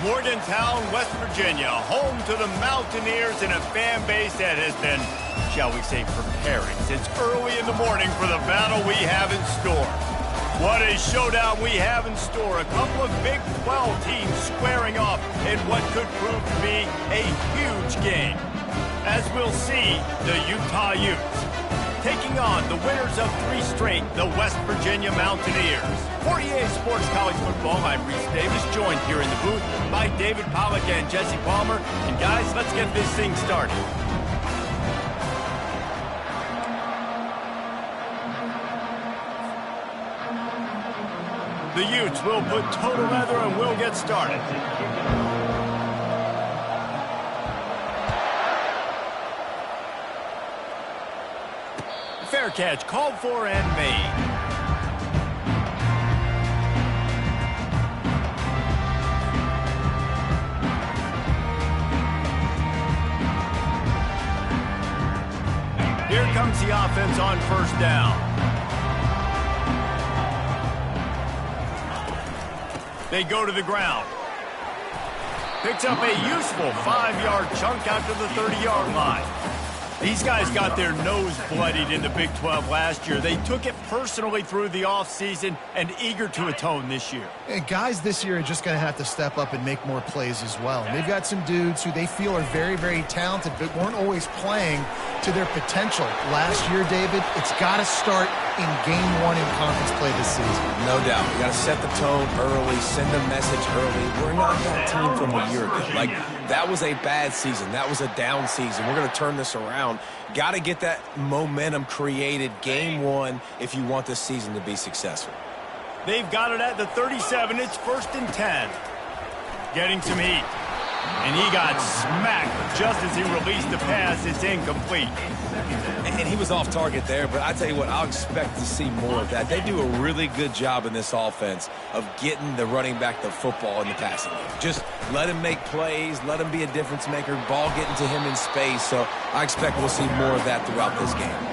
Morgantown, West Virginia, home to the Mountaineers and a fan base that has been, shall we say, preparing since early in the morning for the battle we have in store. What a showdown we have in store. A couple of Big 12 teams squaring off in what could prove to be a huge game. As we'll see, the Utah Utes taking on the winners of 3 straight, the West Virginia Mountaineers. For EA Sports College Football, I'm Reese Davis, joined here in the booth by David Pollack and Jesse Palmer. And guys, let's get this thing started. The Utes will put total leather and we'll get started. Fair catch called for and made. Here comes the offense on first down. They go to the ground. Picks up a useful 5-yard chunk out to the 30-yard line. These guys got their nose bloodied in the Big 12 last year. They took it personally through the offseason and eager to atone this year. And guys this year are just going to have to step up and make more plays as well. And they've got some dudes who they feel are very, very talented but weren't always playing to their potential. Last year, David, it's got to start in Game 1 in conference play this season. No doubt. You got to set the tone early, send a message early. We're not that team from a year ago. Like, that was a bad season. That was a down season. We're going to turn this around. Got to get that momentum created Game 1 if you want this season to be successful. They've got it at the 37. It's 1st and 10. Getting some heat. And he got smacked just as he released the pass. It's incomplete. And he was off target there, but I tell you what, I'll expect to see more of that. They do a really good job in this offense of getting the running back the football in the passing game. Just let him make plays, let him be a difference maker, ball getting to him in space. So I expect we'll see more of that throughout this game.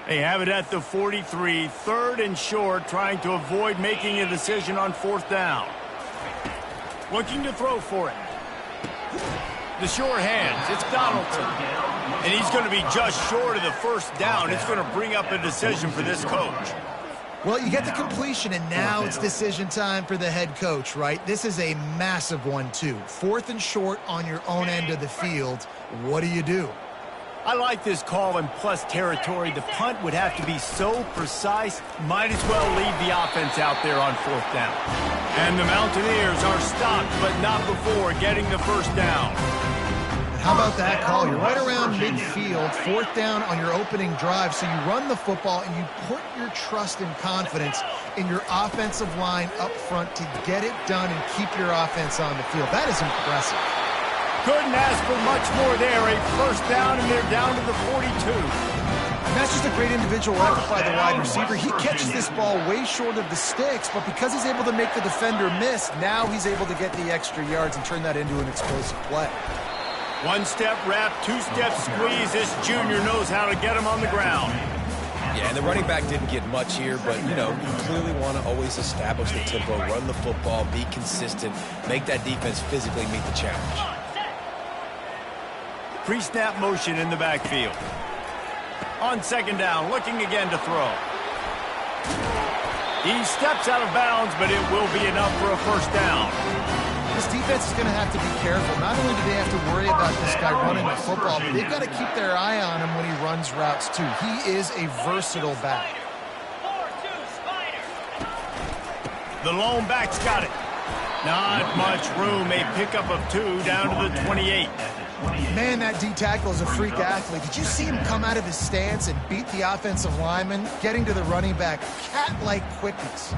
They have it at the 43, 3rd and short, trying to avoid making a decision on 4th down. Looking to throw for it. The sure hands, it's Donaldson. And he's going to be just short of the 1st down. It's going to bring up a decision for this coach. Well, you get the completion, and now it's decision time for the head coach, right? This is a massive one, too. 4th and short on your own end of the field. What do you do? I like this call in plus territory. The punt would have to be so precise, might as well leave the offense out there on 4th down. And the Mountaineers are stopped, but not before getting the 1st down. How about that call? You're right around midfield, 4th down on your opening drive, so you run the football and you put your trust and confidence in your offensive line up front to get it done and keep your offense on the field. That is impressive. Couldn't ask for much more there. A 1st down, and they're down to the 42. And that's just a great individual effort by the wide receiver. He catches this ball way short of the sticks, but because he's able to make the defender miss, now he's able to get the extra yards and turn that into an explosive play. 1-step wrap, 2-step squeeze. This junior knows how to get him on the ground. Yeah, and the running back didn't get much here, but, you know, you clearly want to always establish the tempo, run the football, be consistent, make that defense physically meet the challenge. Pre-snap motion in the backfield. On 2nd down, looking again to throw. He steps out of bounds, but it will be enough for a 1st down. This defense is going to have to be careful. Not only do they have to worry about this guy running the football, but they've got to keep their eye on him when he runs routes, too. He is a versatile back. The lone back's got it. Not much room. A pickup of 2 down to the 28. Man, that D-tackle is a freak athlete. Did you see him come out of his stance and beat the offensive lineman, getting to the running back? Cat-like quickness.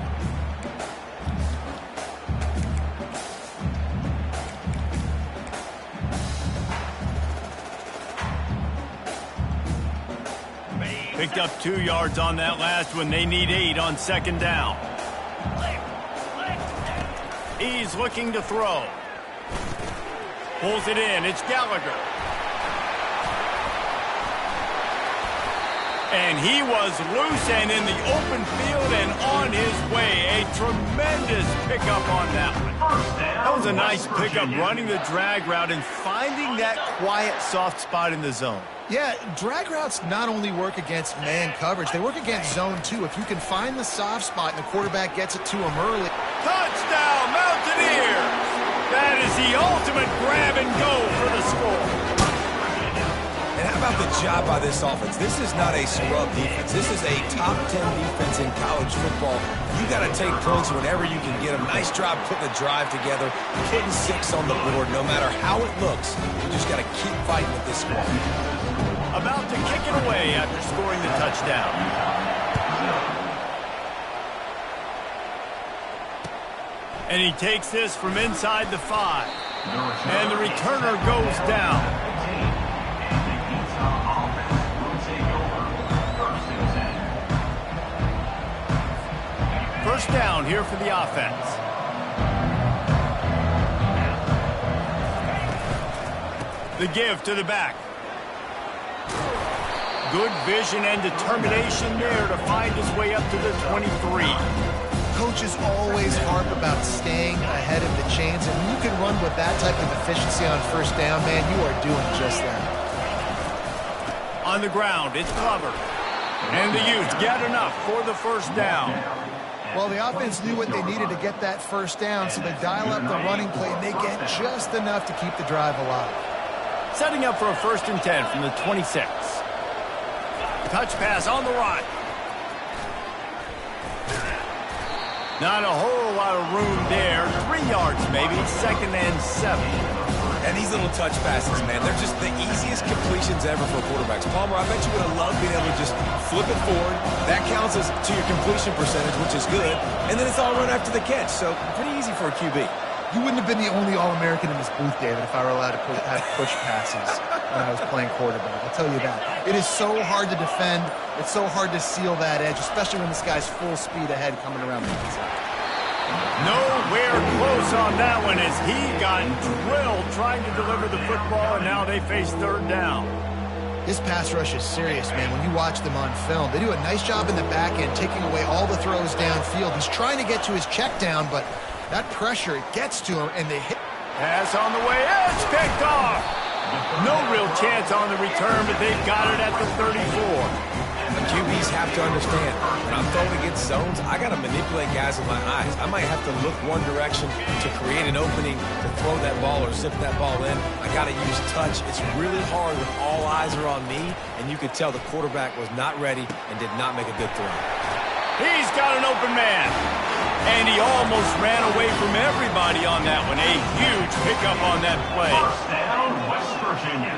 Picked up 2 yards on that last one. They need 8 on 2nd down. He's looking to throw. Pulls it in. It's Gallagher. And he was loose and in the open field and on his way. A tremendous pickup on that one. That was a nice pickup, running the drag route and finding that quiet, soft spot in the zone. Yeah, drag routes not only work against man coverage, they work against zone too. If you can find the soft spot and the quarterback gets it to him early. Touchdown, Mountaineers! That is the ultimate grab and go for the score. And how about the job by this offense? This is not a scrub defense. This is a top 10 defense in college football. You got to take points whenever you can get them. Nice job putting the drive together, putting 6 on the board. No matter how it looks, you just got to keep fighting with this squad. About to kick it away after scoring the touchdown. And he takes this from inside the 5. And the returner goes down. First down here for the offense. The give to the back. Good vision and determination there to find his way up to the 23. Coaches always harp about staying ahead of the chains, and when you can run with that type of efficiency on first down, man, you are doing just that. On the ground, it's Glover. And the Utes get enough for the first down. Well, the offense knew what they needed to get that first down, so they dial up the running play, and they get just enough to keep the drive alive. Setting up for a 1st and 10 from the 26. Touch pass on the run. Not a whole lot of room there. 3 yards maybe, 2nd and 7. And these little touch passes, man, they're just the easiest completions ever for quarterbacks. Palmer, I bet you would have loved being able to just flip it forward. That counts as to your completion percentage, which is good. And then it's all run after the catch, so pretty easy for a QB. You wouldn't have been the only All-American in this booth, David, if I were allowed to have push passes when I was playing quarterback. I'll tell you that. It is so hard to defend. It's so hard to seal that edge, especially when this guy's full speed ahead coming around the inside. Nowhere close on that one as he got drilled trying to deliver the football, and now they face 3rd down. This pass rush is serious, man. When you watch them on film, they do a nice job in the back end, taking away all the throws downfield. He's trying to get to his check down, but that pressure, it gets to him, and they hit. Pass on the way. It's picked off. No real chance on the return, but they've got it at the 34. The QBs have to understand, when I'm throwing against zones, I got to manipulate guys with my eyes. I might have to look one direction to create an opening to throw that ball or zip that ball in. I got to use touch. It's really hard when all eyes are on me, and you could tell the quarterback was not ready and did not make a good throw. He's got an open man. And he almost ran away from everybody on that one. A huge pickup on that play. First down, West Virginia.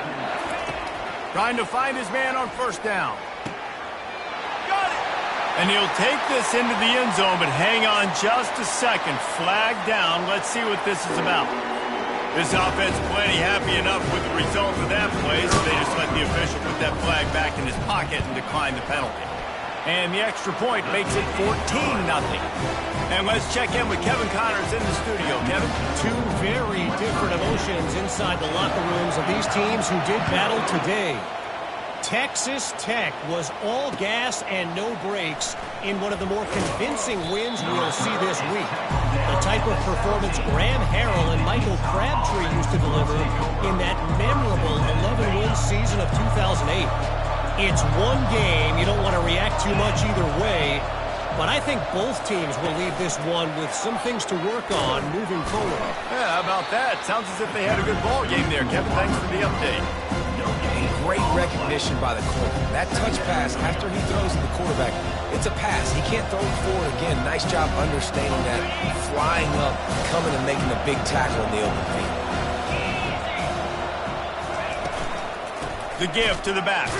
Trying to find his man on 1st down. Got it. And he'll take this into the end zone, but hang on just a second. Flag down. Let's see what this is about. This offense plenty happy enough with the result of that play, so they just let the official put that flag back in his pocket and decline the penalty. And the extra point makes it 14-0. And let's check in with Kevin Connors in the studio. Kevin? 2 very different emotions inside the locker rooms of these teams who did battle today. Texas Tech was all gas and no brakes in one of the more convincing wins we'll see this week. The type of performance Graham Harrell and Michael Crabtree used to deliver in that memorable 11-win season of 2008. It's one game. You don't want to react too much either way. But I think both teams will leave this one with some things to work on moving forward. Yeah, how about that? Sounds as if they had a good ball game there. Kevin, thanks for the update. And great recognition by the corner. That touch pass after he throws to the quarterback, it's a pass. He can't throw it forward again. Nice job understanding that. Flying up, coming and making a big tackle in the open field. The give to the back.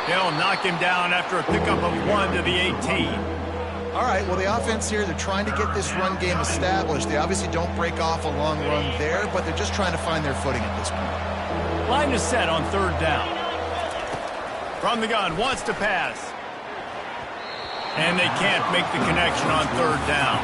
They'll knock him down after a pickup of 1 to the 18. All right, well, the offense here, they're trying to get this run game established. They obviously don't break off a long run there, but they're just trying to find their footing at this point. Line is set on 3rd down. From the gun, wants to pass. And they can't make the connection on 3rd down.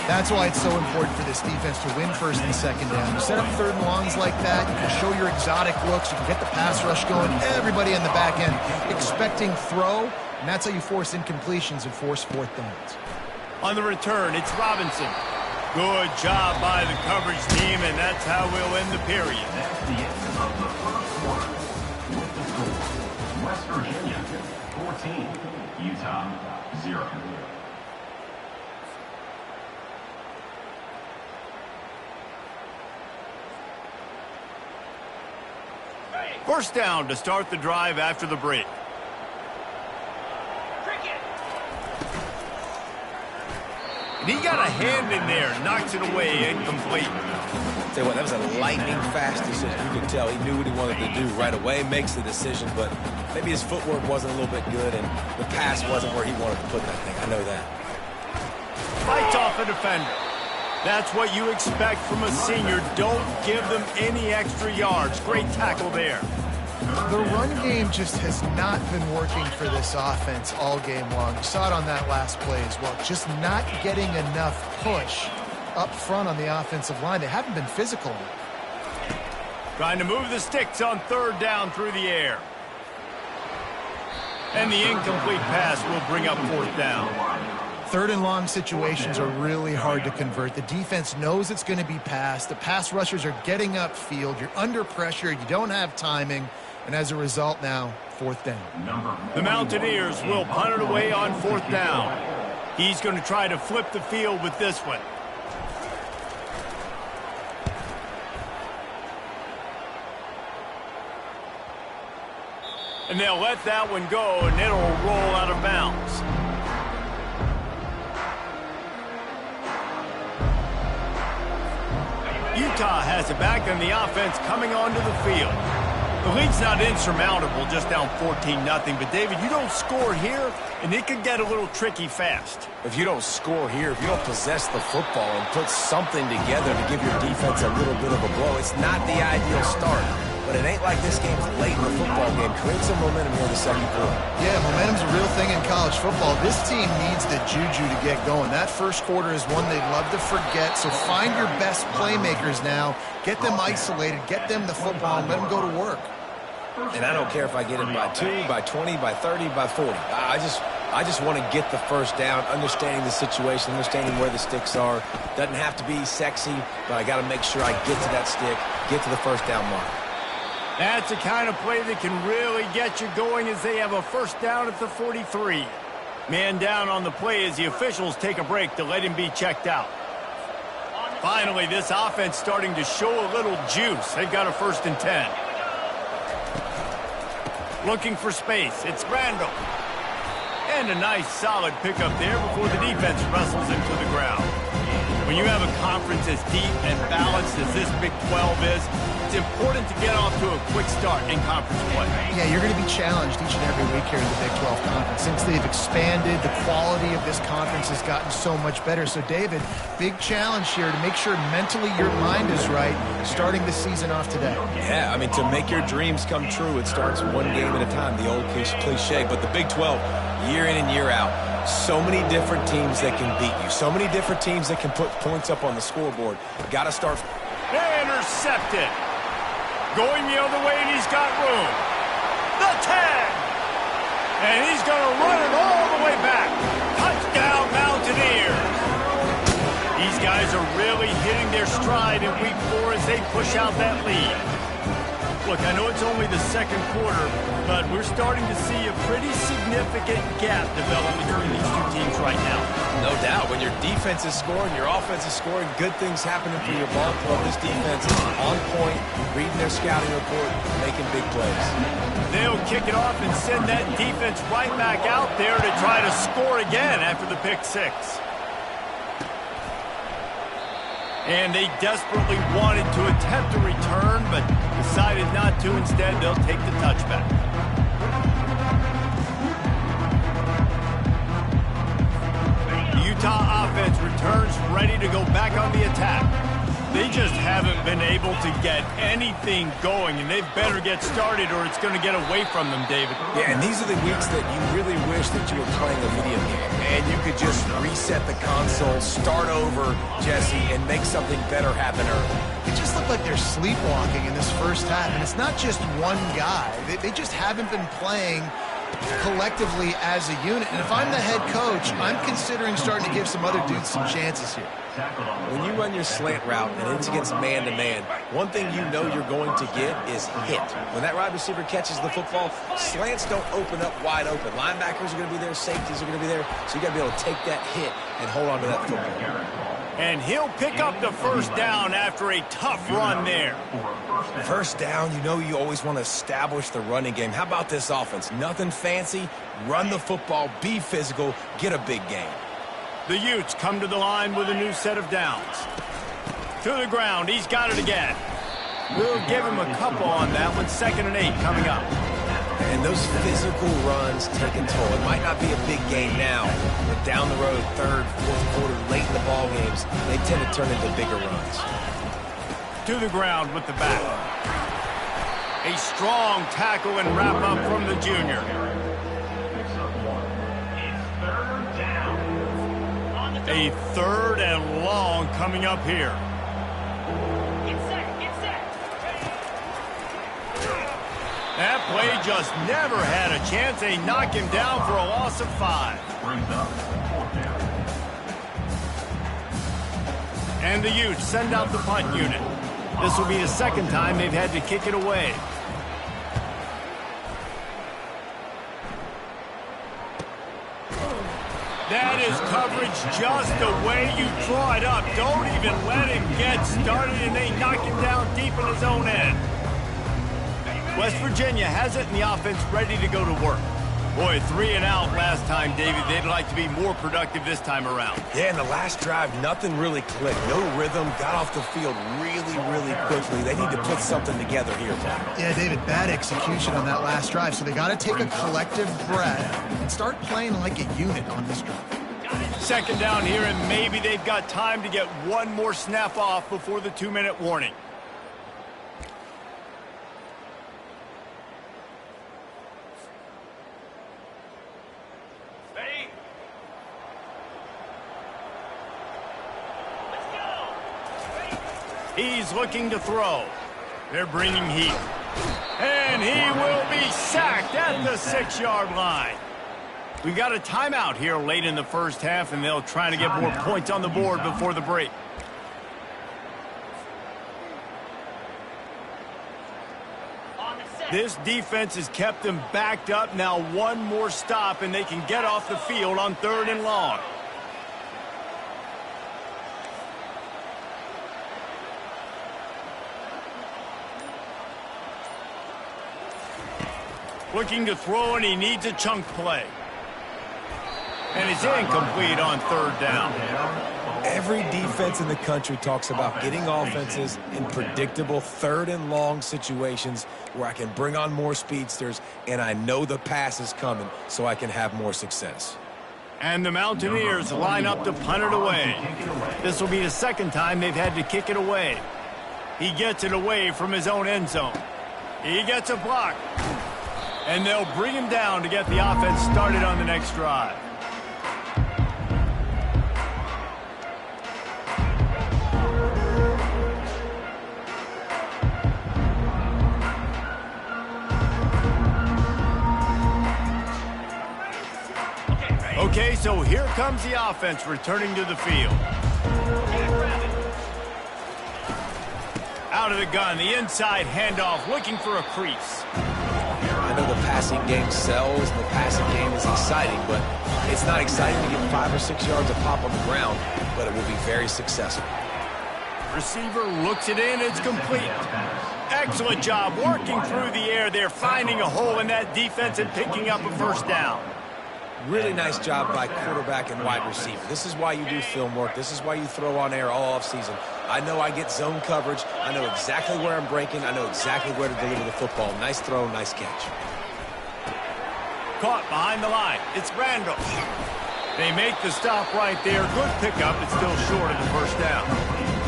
That's why it's so important for this defense to win first and second down. You set up third and longs like that, you can show your exotic looks, you can get the pass rush going, everybody in the back end expecting throw, and that's how you force incompletions and force fourth downs. On the return, it's Robinson. Good job by the coverage team, and that's how we'll end the period. That's the end of the first quarter. With the score, West Virginia 14, Utah 0. First down to start the drive after the break. And he got a hand in there, knocks it away, incomplete. Tell you what, that was a lightning fast decision. You could tell he knew what he wanted to do right away, makes the decision, but maybe his footwork wasn't a little bit good and the pass wasn't where he wanted to put that thing. I know that. Fights off a defender. That's what you expect from a senior. Don't give them any extra yards. Great tackle there. The run game just has not been working for this offense all game long. You saw it on that last play as well. Just not getting enough push up front on the offensive line. They haven't been physical enough. Trying to move the sticks on third down through the air. And the incomplete pass will bring up fourth down. Third and long situations are really hard to convert. The defense knows it's going to be passed. The pass rushers are getting upfield. You're under pressure. You don't have timing. And as a result now, fourth down. The Mountaineers will punt it away on fourth down. He's going to try to flip the field with this one. And they'll let that one go, and it'll roll out of bounds. Utah has it back on the offense coming onto the field. The lead's not insurmountable, just down 14-0. But, David, you don't score here, and it could get a little tricky fast. If you don't score here, if you don't possess the football and put something together to give your defense a little bit of a blow, it's not the ideal start. But it ain't like this game's late in the football game. Create some momentum here in the second quarter. Yeah, momentum's a real thing in college football. This team needs the juju to get going. That first quarter is one they'd love to forget. So find your best playmakers now. Get them isolated. Get them the football and let them go to work. And I don't care if I get it by 2, by 20, by 30, by 40. I just want to get the first down, understanding the situation, understanding where the sticks are. Doesn't have to be sexy, but I got to make sure I get to that stick, get to the first down mark. That's the kind of play that can really get you going as they have a first down at the 43. Man down on the play as the officials take a break to let him be checked out. Finally, this offense starting to show a little juice. They've got a 1st and 10. Looking for space. It's Randall. And a nice solid pickup there before the defense wrestles him to the ground. When you have a conference as deep and balanced as this Big 12 is, it's important to get off to a quick start in conference play. Yeah, you're going to be challenged each and every week here in the Big 12 Conference. Since they've expanded, the quality of this conference has gotten so much better. So, David, big challenge here to make sure mentally your mind is right starting the season off today. Yeah, I mean, to make your dreams come true, it starts one game at a time, the old cliche. But the Big 12, year in and year out, so many different teams that can beat you, so many different teams that can put points up on the scoreboard. Got to start. Intercepted. Going the other way, and he's got room. The 10. And he's going to run it all the way back. Touchdown, Mountaineers. These guys are really hitting their stride in week 4 as they push out that lead. Look, I know it's only the second quarter, but we're starting to see a pretty significant gap develop between these two teams right now. No doubt. When your defense is scoring, your offense is scoring, good things happening for your ball club. This defense is on point, reading their scouting report, making big plays. They'll kick it off and send that defense right back out there to try to score again after the pick 6. And they desperately wanted to attempt a return, but decided not to. Instead, they'll take the touchback. The Utah offense returns ready to go back on the attack. They just haven't been able to get anything going, and they better get started or it's going to get away from them, David. Yeah, and these are the weeks that you really wish that you were playing a video game, and you could just reset the console, start over, Jesse, and make something better happen early. It just looked like they're sleepwalking in this first half, and it's not just one guy. They just haven't been playing collectively as a unit. And if I'm the head coach, I'm considering starting to give some other dudes some chances here. When you run your slant route and it's against man-to-man, one thing you know you're going to get is hit. When that wide receiver catches the football, slants don't open up wide open. Linebackers are going to be there, safeties are going to be there, so you got to be able to take that hit and hold on to that football. And he'll pick up the first down after a tough run there. First down, you know you always want to establish the running game. How about this offense? Nothing fancy. Run the football, be physical, get a big gain. The Utes come to the line with a new set of downs. To the ground, he's got it again. We'll give him a couple on that one. 2nd and 8 coming up. And those physical runs take a toll. It might not be a big game now, but down the road, 3rd, 4th quarter, late in the ball games, they tend to turn into bigger runs. To the ground with the back. A strong tackle and wrap up from the junior. A 3rd and long coming up here. That play just never had a chance. They knock him down for a loss of 5. And the Utes send out the punt unit. This will be the 2nd time they've had to kick it away. That is coverage just the way you draw it up. Don't even let him get started, and they knock him down deep in his own end. West Virginia has it, and the offense ready to go to work. Boy, 3 and out last time, David. They'd like to be more productive this time around. Yeah, in the last drive, nothing really clicked. No rhythm, got off the field really, really quickly. They need to put something together here, Bob. Yeah, David, bad execution on that last drive, so they got to take a collective breath and start playing like a unit on this drive. 2nd down here, and maybe they've got time to get one more snap off before the 2-minute warning. He's looking to throw. They're bringing heat. And he will be sacked at the 6-yard line. We got a timeout here late in the first half, and they'll try to get more points on the board before the break. This defense has kept them backed up. Now one more stop, and they can get off the field on 3rd and long. Looking to throw, and he needs a chunk play. And it's incomplete on 3rd down. Every defense in the country talks about getting offenses in predictable 3rd and long situations where I can bring on more speedsters, and I know the pass is coming, so I can have more success. And the Mountaineers line up to punt it away. This will be the 2nd time they've had to kick it away. He gets it away from his own end zone. He gets a block. And they'll bring him down to get the offense started on the next drive. Okay, so here comes the offense returning to the field. Out of the gun, the inside handoff, looking for a crease. I know the passing game sells, and the passing game is exciting, but it's not exciting to get 5 or 6 yards of pop on the ground, but it will be very successful. Receiver looks it in, it's complete. Excellent job working through the air there, finding a hole in that defense and picking up a first down. Really nice job by quarterback and wide receiver. This is why you do film work. This is why you throw on air all offseason. I know I get zone coverage. I know exactly where I'm breaking. I know exactly where to deliver the football. Nice throw, nice catch. Caught behind the line. It's Randall. They make the stop right there. Good pickup. It's still short of the first down.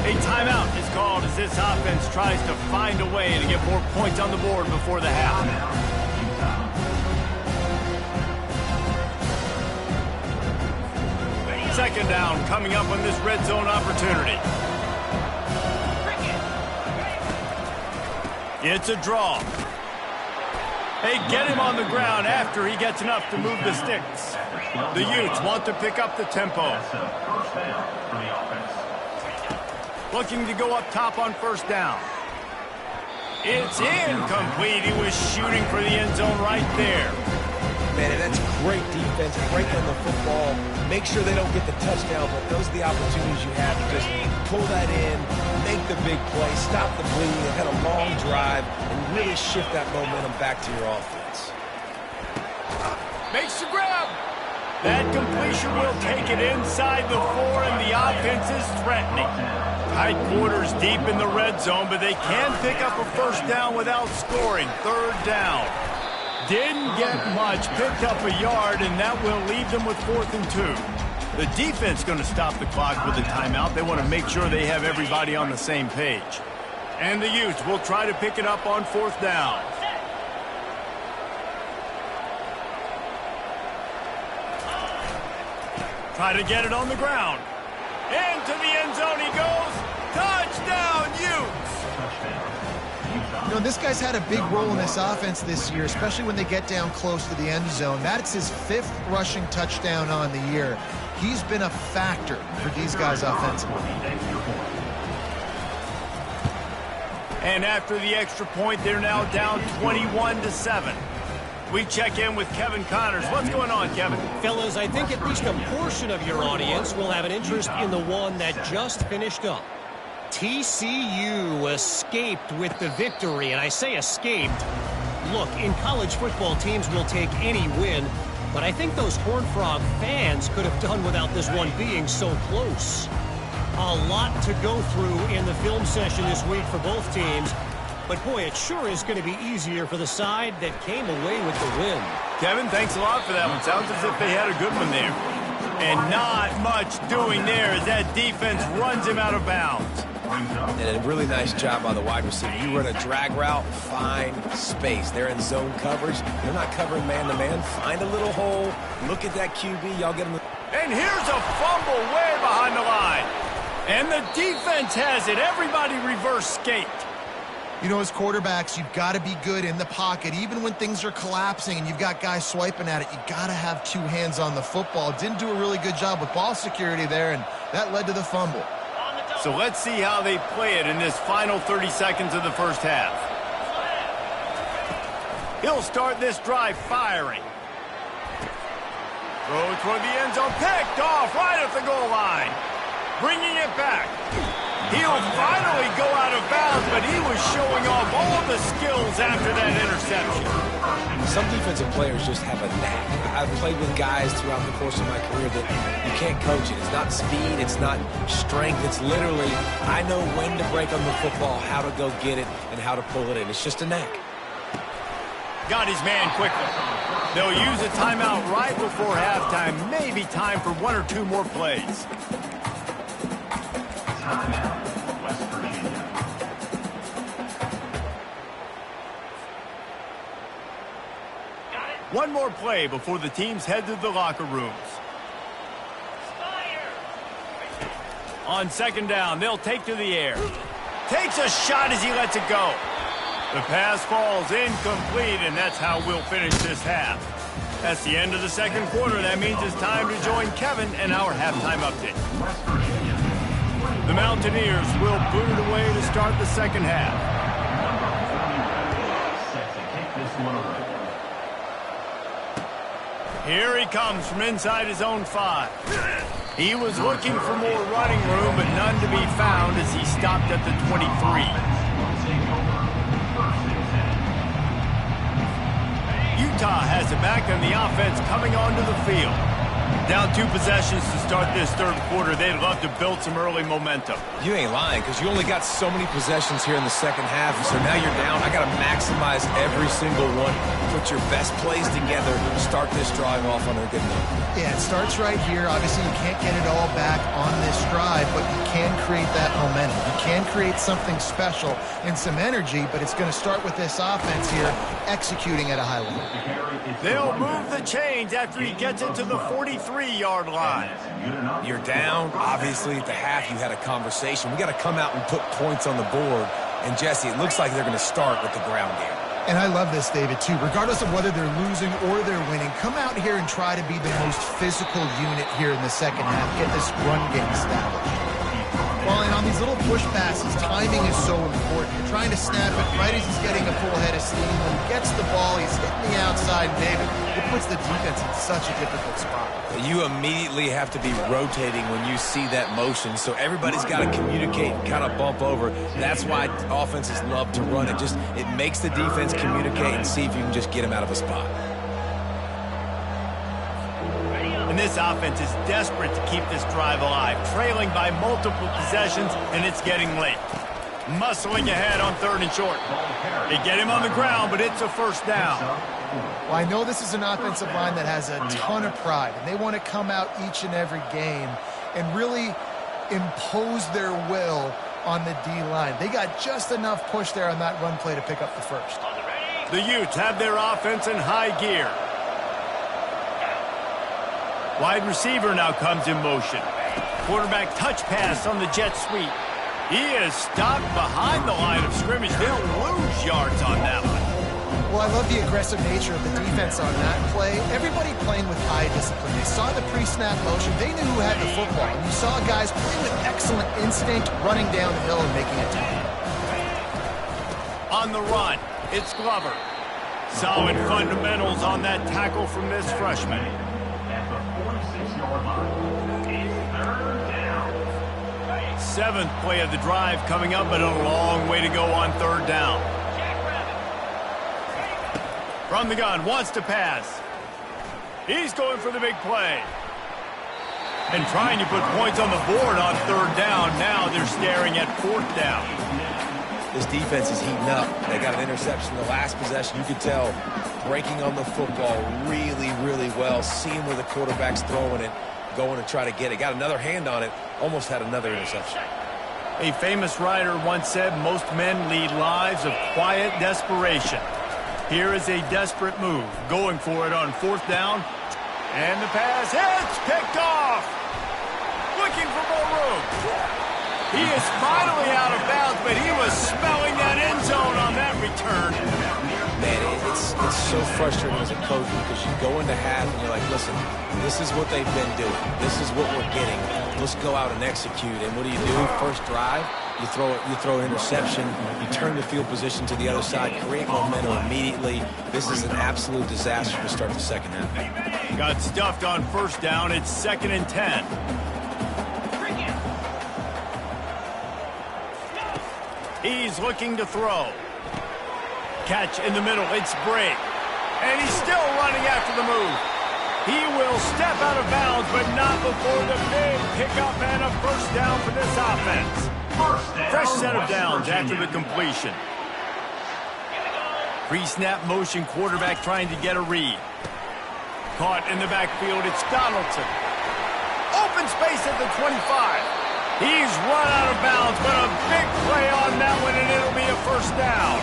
A timeout is called as this offense tries to find a way to get more points on the board before the half. Second down coming up on this red zone opportunity. It's a draw. They get him on the ground after he gets enough to move the sticks. The Utes want to pick up the tempo. Looking to go up top on first down. It's incomplete. He was shooting for the end zone right there. Man, and that's great defense. Break on the football. Make sure they don't get the touchdown, but those are the opportunities you have to just pull that in, make the big play, stop the bleeding, and have a long drive, and really shift that momentum back to your offense. Makes the grab. That completion will take it inside the 4, and the offense is threatening. Tight quarters deep in the red zone, but they can pick up a first down without scoring. Third down. Didn't get much, picked up a yard, and that will leave them with 4th and 2. The defense going to stop the clock with a timeout. They want to make sure they have everybody on the same page. And the Utes will try to pick it up on 4th down. Try to get it on the ground. Into the end zone he goes. Touchdown, Utes! You know, this guy's had a big role in this offense this year, especially when they get down close to the end zone. That's his 5th rushing touchdown on the year. He's been a factor for these guys offensively. And after the extra point, they're now down 21-7. We check in with Kevin Connors. What's going on, Kevin? Fellas, I think at least a portion of your audience will have an interest in the one that just finished up. TCU escaped with the victory, and I say escaped. Look, in college football, teams will take any win, but I think those Horned Frog fans could have done without this one being so close. A lot to go through in the film session this week for both teams, but boy, it sure is going to be easier for the side that came away with the win. Kevin, thanks a lot for that one. Sounds as if they had a good one there. And not much doing there as that defense runs him out of bounds. And a really nice job by the wide receiver. You run a drag route, find space. They're in zone coverage. They're not covering man-to-man. Find a little hole. Look at that QB. Y'all get him. And here's a fumble way behind the line. And the defense has it. Everybody reverse skate. You know, as quarterbacks, you've got to be good in the pocket. Even when things are collapsing and you've got guys swiping at it, you've got to have 2 hands on the football. Didn't do a really good job with ball security there, and that led to the fumble. So let's see how they play it in this final 30 seconds of the first half. He'll start this drive firing. Throw toward the end zone, picked off right at the goal line. Bringing it back. He'll finally go out of bounds, but he was showing off all the skills after that interception. Some defensive players just have a knack. I've played with guys throughout the course of my career that you can't coach it. It's not speed, it's not strength. It's literally, I know when to break on the football, how to go get it, and how to pull it in. It's just a knack. Got his man quickly. They'll use a timeout right before halftime. Maybe time for 1 or 2 more plays. One more play before the teams head to the locker rooms. On second down, they'll take to the air. Takes a shot as he lets it go. The pass falls incomplete, and that's how we'll finish this half. That's the end of the second quarter. That means it's time to join Kevin and our halftime update. The Mountaineers will boot it away to start the second half. Here he comes from inside his own 5. He was looking for more running room, but none to be found as he stopped at the 23. Utah has it back on the offense coming onto the field. Down 2 possessions to start this third quarter. They'd love to build some early momentum. You ain't lying, because you only got so many possessions here in the second half, so now you're down. I got to maximize every single one. Put your best plays together. Start this drive off on a good note. Yeah, it starts right here. Obviously, you can't get it all back on this drive, but you can create that momentum. You can create something special and some energy, but it's going to start with this offense here executing at a high level. They'll move the chains after he gets it to the 43-yard line. You're down. Obviously, at the half, you had a conversation. We got to come out and put points on the board. And, Jesse, it looks like they're going to start with the ground game. And I love this, David, too. Regardless of whether they're losing or they're winning, come out here and try to be the most physical unit here in the second half. Get this run game established. Well, and on these little push passes, timing is so important. You're trying to snap it right as he's getting a full head of steam. When he gets the ball, he's hitting the outside. David, it puts the defense in such a difficult spot. You immediately have to be rotating when you see that motion, so everybody's got to communicate and kind of bump over. That's why offenses love to run it. It makes the defense communicate and see if you can just get them out of a spot. And this offense is desperate to keep this drive alive, trailing by multiple possessions, and it's getting late. Muscling ahead on 3rd and short. They get him on the ground, but it's a first down. Well, I know this is an offensive line that has a ton of pride, and they want to come out each and every game and really impose their will on the D-line. They got just enough push there on that run play to pick up the first. The Utes have their offense in high gear. Wide receiver now comes in motion. Quarterback touch pass on the jet sweep. He is stopped behind the line of scrimmage. They'll lose yards on that one. Well, I love the aggressive nature of the defense on that play. Everybody playing with high discipline. They saw the pre-snap motion. They knew who had the football. And you saw guys playing with excellent instinct, running down the hill and making a tackle. On the run, it's Glover. Solid fundamentals on that tackle from this freshman. At the 46-yard line, it's 3rd down. 7th play of the drive coming up, but a long way to go on 3rd down. From the gun, wants to pass. He's going for the big play. And trying to put points on the board on 3rd down. Now they're staring at 4th down. This defense is heating up. They got an interception the last possession. You could tell breaking on the football really, really well. Seeing where the quarterback's throwing it, going to try to get it. Got another hand on it. Almost had another interception. A famous writer once said, most men lead lives of quiet desperation. Here is a desperate move. Going for it on 4th down. And the pass hits. Picked off. Looking for more room. He is finally out of bounds, but he was smelling that end zone on that return. Man, it's so frustrating as a coach because you go into half and you're like, listen, this is what they've been doing. This is what we're getting. Let's go out and execute. And what do? First drive, you throw an interception, you turn the field position to the other side, create momentum immediately. This is an absolute disaster to start the second half. Got stuffed on 1st down. It's 2nd and 10. He's looking to throw. Catch in the middle. It's Brake. And he's still running after the move. He will step out of bounds, but not before the big pickup and a first down for this offense. Fresh set of downs after the completion. Pre-snap motion, quarterback trying to get a read. Caught in the backfield, it's Donaldson. Open space at the 25. He's run out of bounds, but a big play on that one, and it'll be a first down.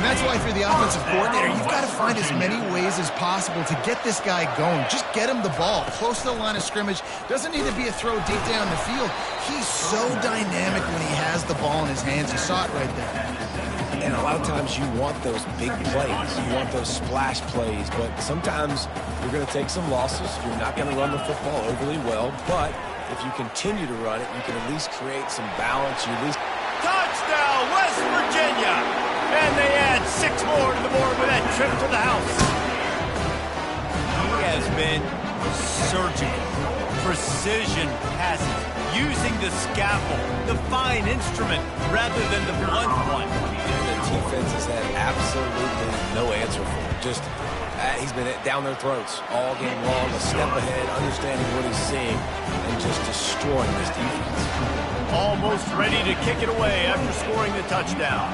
And that's why, if you're the offensive coordinator, you've got to find as many ways as possible to get this guy going. Just get him the ball close to the line of scrimmage. Doesn't need to be a throw deep down the field. He's so dynamic when he has the ball in his hands. You saw it right there. And a lot of times you want those big plays. You want those splash plays. But sometimes you're going to take some losses. You're not going to run the football overly well. But if you continue to run it, you can at least create some balance. You at least... Touchdown, West Virginia! And they add 6 more to the board with that trip to the house. He has been surgical. Precision passes, using the scalpel, the fine instrument, rather than the blunt one. And the defense has had absolutely no answer for him. Just, he's been down their throats all game long, a step ahead, understanding what he's seeing, and just destroying this defense. Almost ready to kick it away after scoring the touchdown.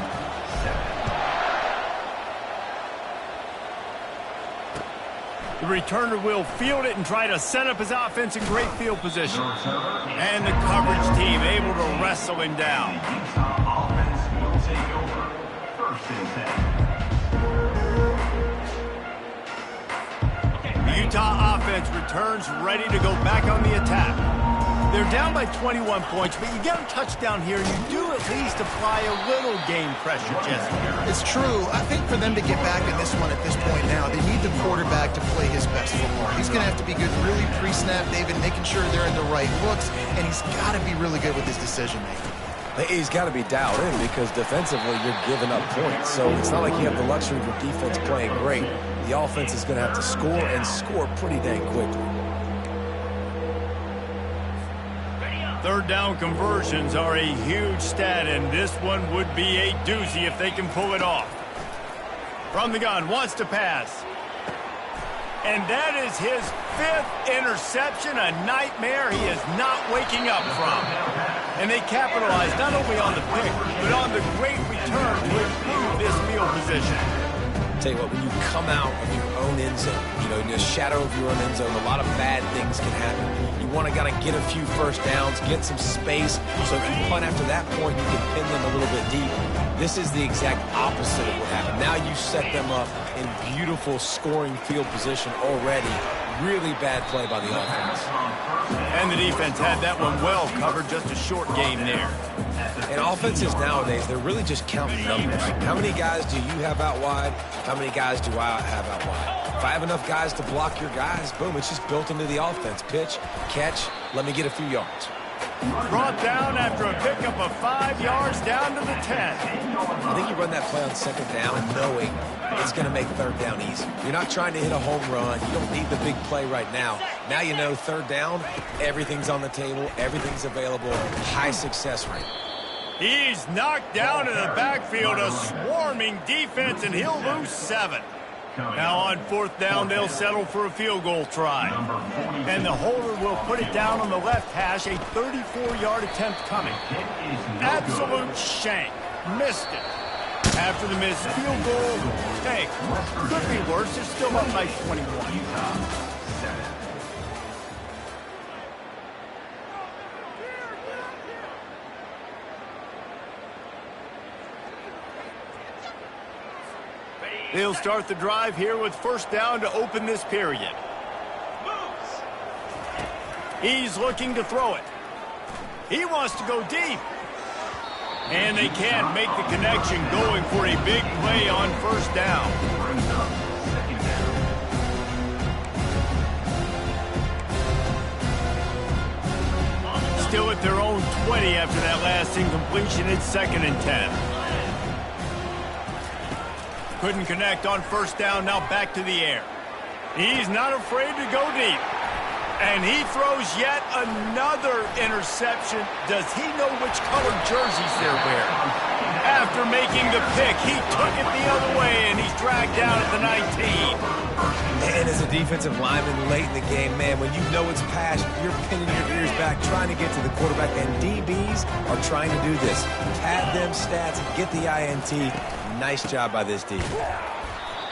The returner will field it and try to set up his offense in great field position. And the coverage team able to wrestle him down. Utah offense will take over. 1st and 10. The Utah offense returns ready to go back on the attack. They're down by 21 points, but you get a touchdown here, you do at least apply a little game pressure, Jesse. It's true. I think for them to get back in this one at this point now, they need the quarterback to play his best football. He's going to have to be good really pre-snap, David, making sure they're in the right looks, and he's got to be really good with his decision-making. He's got to be dialed in because defensively you're giving up points. So it's not like you have the luxury of your defense playing great. The offense is going to have to score and score pretty dang quickly. 3rd down conversions are a huge stat, and this one would be a doozy if they can pull it off. From the gun, wants to pass. And that is his 5th interception, a nightmare he is not waking up from. And they capitalize not only on the pick, but on the great return to improve this field position. Tell you what, when you come out of your own end zone, in the shadow of your own end zone, a lot of bad things can happen. You want to get a few first downs, get some space, so if you punt after that point, you can pin them a little bit deep. This is the exact opposite of what happened. Now you set them up in beautiful scoring field position already. Really bad play by the offense. And the defense had that one well covered, just a short game there. And offenses nowadays, they're really just counting numbers. How many guys do you have out wide? How many guys do I have out wide? If I have enough guys to block your guys, boom, it's just built into the offense. Pitch, catch, let me get a few yards. Brought down after a pickup of 5 yards down to the 10. I think you run that play on 2nd down knowing it's going to make 3rd down easy. You're not trying to hit a home run. You don't need the big play right now. Now you know 3rd down, everything's on the table, everything's available, high success rate. He's knocked down in the backfield, a swarming defense, and he'll lose 7. Now on 4th down, they'll settle for a field goal try. And the holder will put it down on the left hash, a 34-yard attempt coming. Absolute shank. Missed it. After the missed field goal, hey, could be worse. They're still up by 21. They'll start the drive here with 1st down to open this period. He's looking to throw it. He wants to go deep. And they can't make the connection, going for a big play on 1st down. Still at their own 20 after that last incompletion. It's 2nd and 10. Couldn't connect on 1st down, now back to the air. He's not afraid to go deep. And he throws yet another interception. Does he know which colored jerseys they're wearing? After making the pick, he took it the other way, and he's dragged down at the 19. And as a defensive lineman late in the game, man, when you know it's past, you're pinning your ears back, trying to get to the quarterback, and DBs are trying to do this. Pad them stats, get the INT. Nice job by this D.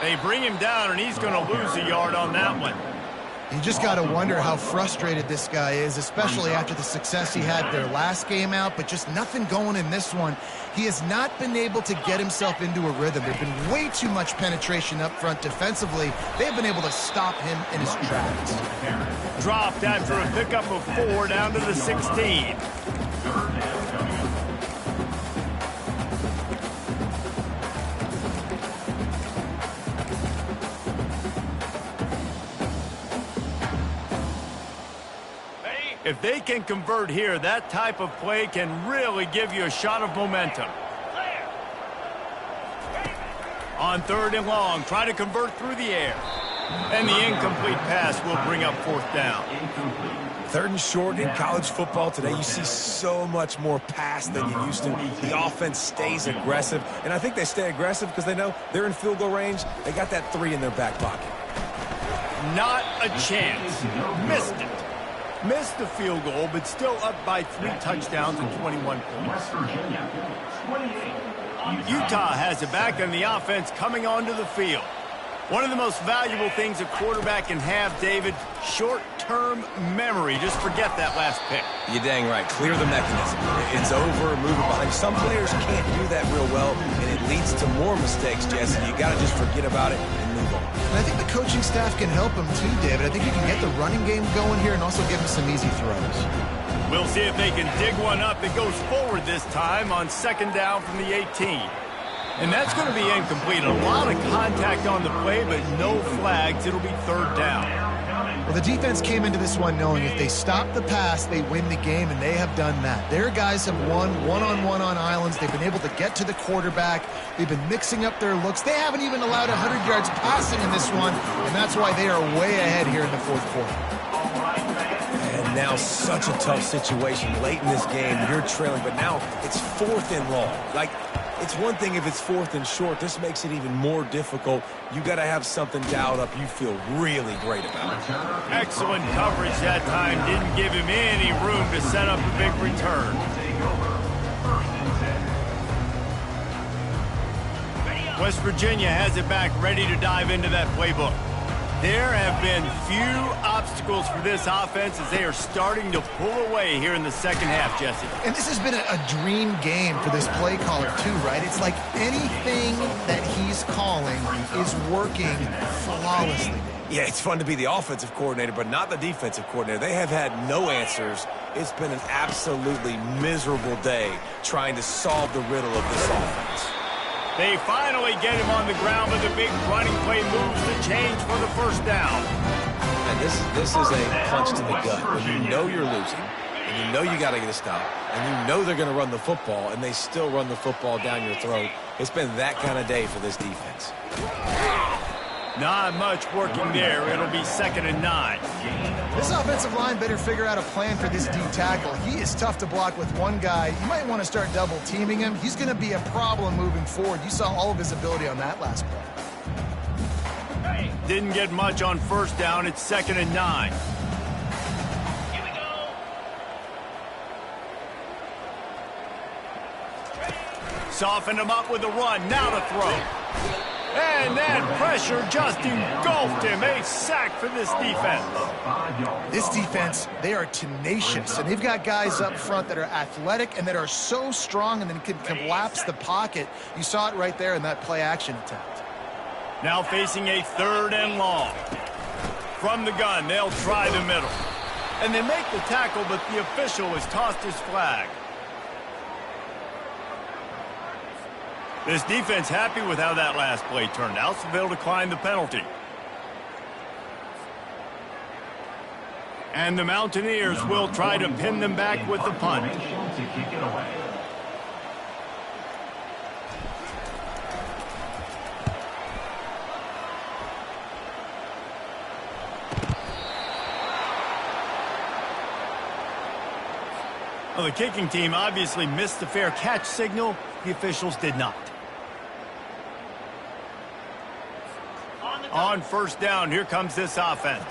They bring him down, and he's going to lose a yard on that one. You just got to wonder how frustrated this guy is, especially after the success he had their last game out, but just nothing going in this one. He has not been able to get himself into a rhythm. There's been way too much penetration up front defensively. They've been able to stop him in his tracks. Dropped after a pickup of 4 down to the 16. If they can convert here, that type of play can really give you a shot of momentum. On 3rd and long, try to convert through the air. And the incomplete pass will bring up 4th down. 3rd and short in college football today, you see so much more pass than you used to. The offense stays aggressive, and I think they stay aggressive because they know they're in field goal range. They got that 3 in their back pocket. Not a chance. Missed it. Missed the field goal, but still up by 3 touchdowns and 21 points. Utah has it back on the offense coming onto the field. One of the most valuable things a quarterback can have, David, short-term memory. Just forget that last pick. You're dang right. Clear the mechanism. It's over, move it behind. Some players can't do that real well, and it leads to more mistakes, Jesse. You got to just forget about it and move on. And I think the coaching staff can help him too, David. I think you can get the running game going here and also give him some easy throws. We'll see if they can dig one up. It goes forward this time on 2nd down from the 18. And that's going to be incomplete. A lot of contact on the play, but no flags. It'll be 3rd down. Well, the defense came into this one knowing if they stop the pass, they win the game, and they have done that. Their guys have won one-on-one on islands. They've been able to get to the quarterback. They've been mixing up their looks. They haven't even allowed 100 yards passing in this one, and that's why they are way ahead here in the 4th quarter. And now such a tough situation. Late in this game, you're trailing, but now it's 4th and long. Like, it's one thing if it's 4th and short. This makes it even more difficult. You got to have something dialed up you feel really great about. Excellent coverage that time. Didn't give him any room to set up a big return. West Virginia has it back, ready to dive into that playbook. There have been few obstacles for this offense as they are starting to pull away here in the 2nd half, Jesse. And this has been a dream game for this play caller too, right? It's like anything that he's calling is working flawlessly. Yeah, it's fun to be the offensive coordinator, but not the defensive coordinator. They have had no answers. It's been an absolutely miserable day trying to solve the riddle of this offense. They finally get him on the ground, but the big running play moves the change for the 1st down. And this is a punch to the gut. When you know you're losing, and you know you got to get a stop, and you know they're going to run the football, and they still run the football down your throat. It's been that kind of day for this defense. Not much working there. It'll be 2nd and 9. This offensive line better figure out a plan for this D tackle. He is tough to block with one guy. You might want to start double teaming him. He's going to be a problem moving forward. You saw all of his ability on that last play. Didn't get much on 1st down. It's 2nd and 9. Here we go. Softened him up with a run. Now to throw. And that pressure just engulfed him. A sack for this defense. This defense, they are tenacious, and they've got guys up front that are athletic and that are so strong and then can collapse the pocket. You saw it right there in that play-action attempt. Now facing a 3rd and long. From the gun, they'll try the middle. And they make the tackle, but the official has tossed his flag. This defense happy with how that last play turned out, so they'll decline the penalty. And the Mountaineers will try to pin them back with the punt. Well, the kicking team obviously missed the fair catch signal. The officials did not. On 1st down, here comes this offense.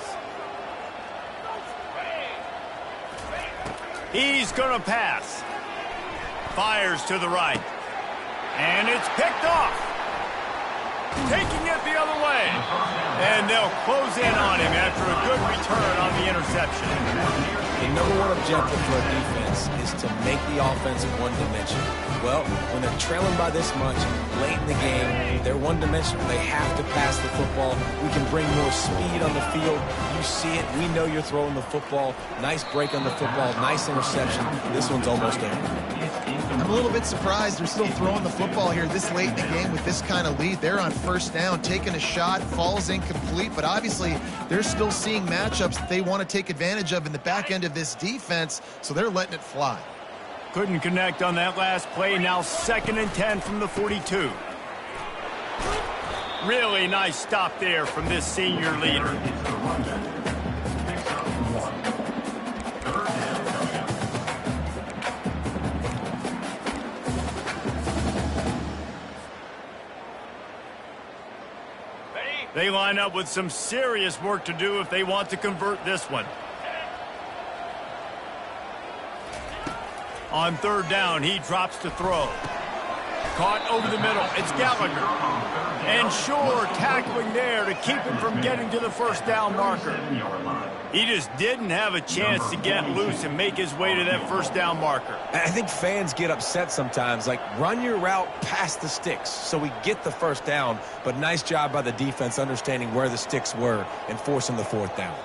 He's going to pass. Fires to the right. And it's picked off. Taking it the other way. And they'll close in on him after a good return on the interception. The #1 objective for a defense is to make the offense one-dimensional. Well, when they're trailing by this much, late in the game, they're one-dimensional. They have to pass the football. We can bring more speed on the field. You see it. We know you're throwing the football. Nice break on the football. Nice interception. This one's almost over. I'm a little bit surprised they're still throwing the football here this late in the game with this kind of lead. They're on 1st down, taking a shot, falls incomplete, but obviously they're still seeing matchups that they want to take advantage of in the back end of this defense, so they're letting it fly. Couldn't connect on that last play. Now 2nd and 10 from the 42. Really nice stop there from this senior leader. They line up with some serious work to do if they want to convert this one. On 3rd down, he drops to throw. Caught over the middle. It's Gallagher. And sure, tackling there to keep him from getting to the first down marker. He just didn't have a chance to get loose and make his way to that first down marker. I think fans get upset sometimes, like run your route past the sticks so we get the first down, but nice job by the defense understanding where the sticks were and forcing the fourth down.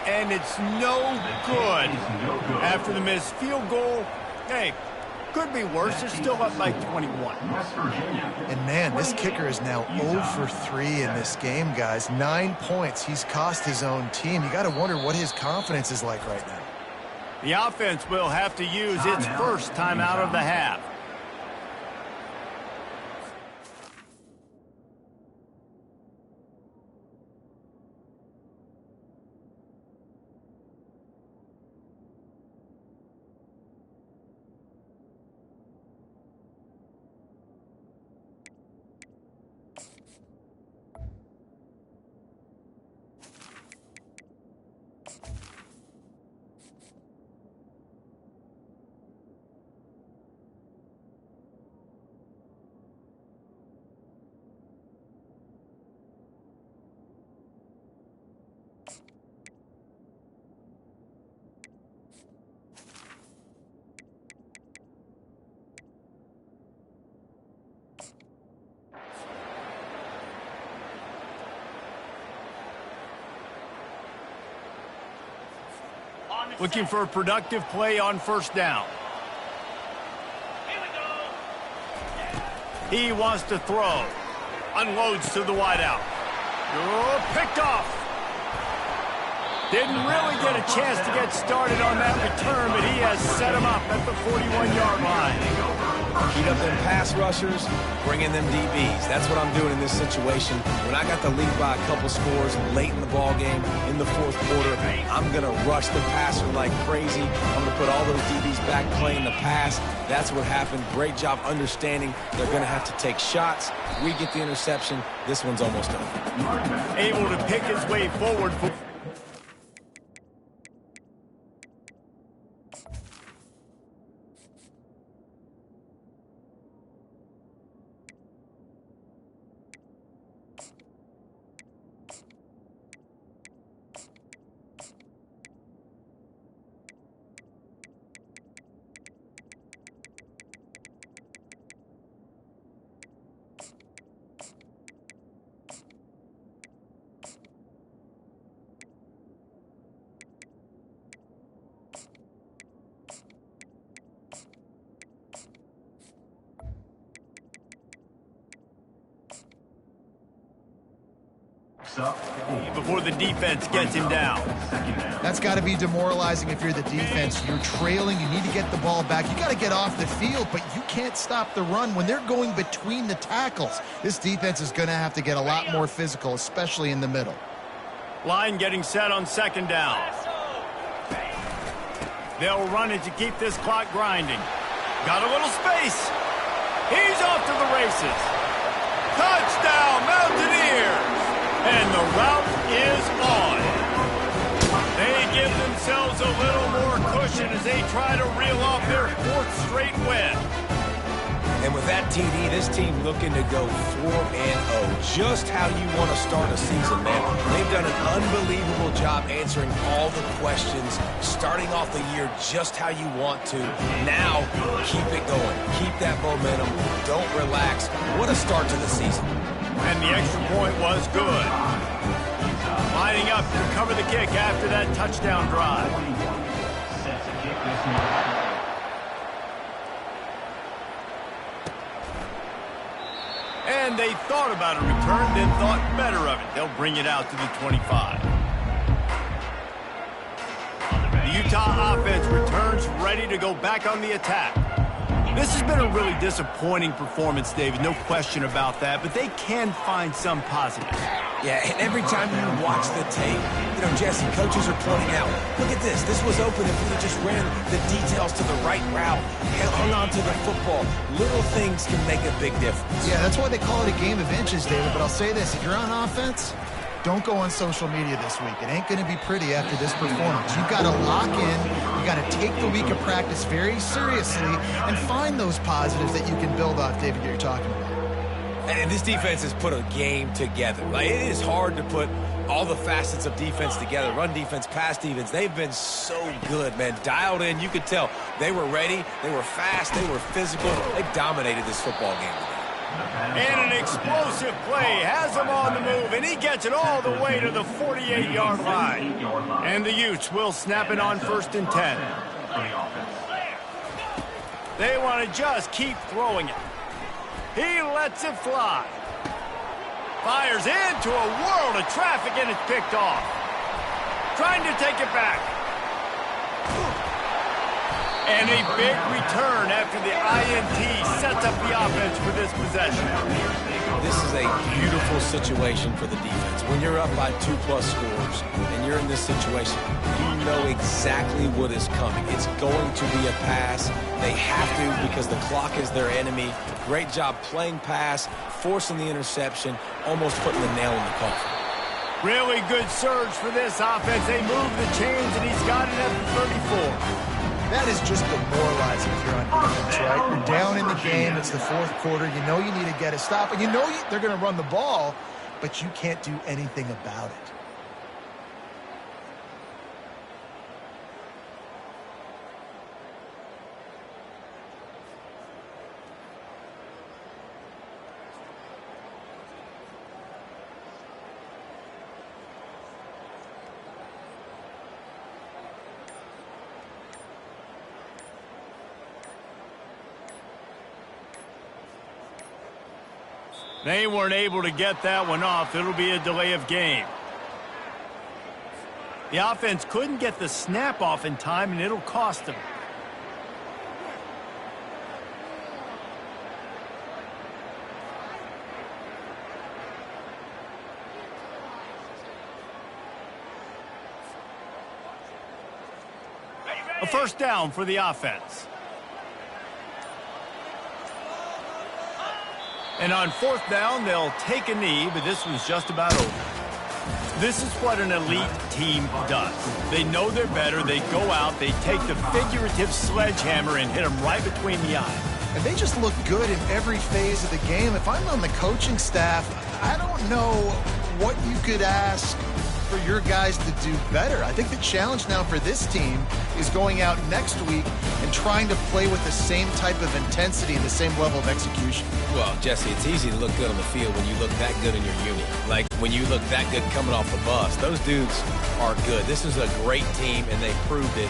And it's no good. After the missed field goal, hey, could be worse. They're still up by 21. And, man, this kicker is now 0 for 3 in this game, guys. 9 points. He's cost his own team. You got to wonder what his confidence is like right now. The offense will have to use its first timeout of the half. Looking for a productive play on first down. He wants to throw. Unloads to the wideout. Oh, picked off. Didn't really get a chance to get started on that return, but he has set him up at the 41-yard line. Heat up them pass rushers, bring in them DBs. That's what I'm doing in this situation. When I got the lead by a couple scores late in the ball game, in the fourth quarter, I'm going to rush the passer like crazy. I'm going to put all those DBs back playing the pass. That's what happened. Great job understanding they're going to have to take shots. We get the interception. This one's almost done. Able to pick his way forward. Before the defense gets him down. That's got to be demoralizing if you're the defense. You're trailing. You need to get the ball back. You got to get off the field, but you can't stop the run when they're going between the tackles. This defense is going to have to get a lot more physical, especially in the middle. Line getting set on second down. They'll run it to keep this clock grinding. Got a little space. He's off to the races. Touchdown, Mountaineers! And the route is on. They give themselves a little more cushion as they try to reel off their fourth straight win. And with that TD, this team looking to go 4-0. Just how you want to start a season, man. They've done an unbelievable job answering all the questions, starting off the year just how you want to. Now, keep it going. Keep that momentum. Don't relax. What a start to the season. And the extra point was good. Lining up to cover the kick after that touchdown drive. And they thought about a return, then thought better of it. They'll bring it out to the 25. The Utah offense returns ready to go back on the attack. This has been a really disappointing performance, David, no question about that, but they can find some positives. Yeah, and every time you watch the tape, Jesse, coaches are pointing out, look at this. This was open if we just ran the details to the right route, hung on to the football. Little things can make a big difference. Yeah, that's why they call it a game of inches, David, but I'll say this. If you're on offense, don't go on social media this week. It ain't going to be pretty after this performance. You've got to lock in. You got to take the week of practice very seriously and find those positives that you can build off, David, you're talking about. And this defense has put a game together. Like, it is hard to put all the facets of defense together. Run defense, pass defense. They've been so good, man. Dialed in. You could tell they were ready. They were fast. They were physical. They dominated this football game today. And an explosive play has him on the move, and he gets it all the way to the 48-yard line. And the Utes will snap it on 1st and 10. They want to just keep throwing it. He lets it fly. Fires into a world of traffic, and it's picked off. Trying to take it back. And a big return after the INT sets up the offense for this possession. This is a beautiful situation for the defense. When you're up by 2+ scores and you're in this situation, you know exactly what is coming. It's going to be a pass. They have to because the clock is their enemy. Great job playing pass, forcing the interception, almost putting the nail in the coffin. Really good surge for this offense. They move the chains, and he's got it at the 34. That is just demoralizing if you're on defense, right? You're down in the game. It's the 4th quarter. You know you need to get a stop. And you know they're going to run the ball, but you can't do anything about it. They weren't able to get that one off. It'll be a delay of game. The offense couldn't get the snap off in time, and it'll cost them. A 1st down for the offense. And on 4th down, they'll take a knee, but this one's just about over. This is what an elite team does. They know they're better. They go out, they take the figurative sledgehammer and hit them right between the eyes. And they just look good in every phase of the game. If I'm on the coaching staff, I don't know what you could ask for your guys to do better. I think the challenge now for this team is going out next week and trying to play with the same type of intensity and the same level of execution. Well, Jesse, it's easy to look good on the field when you look that good in your unit. Like when you look that good coming off the bus. Those dudes are good. This is a great team, and they proved it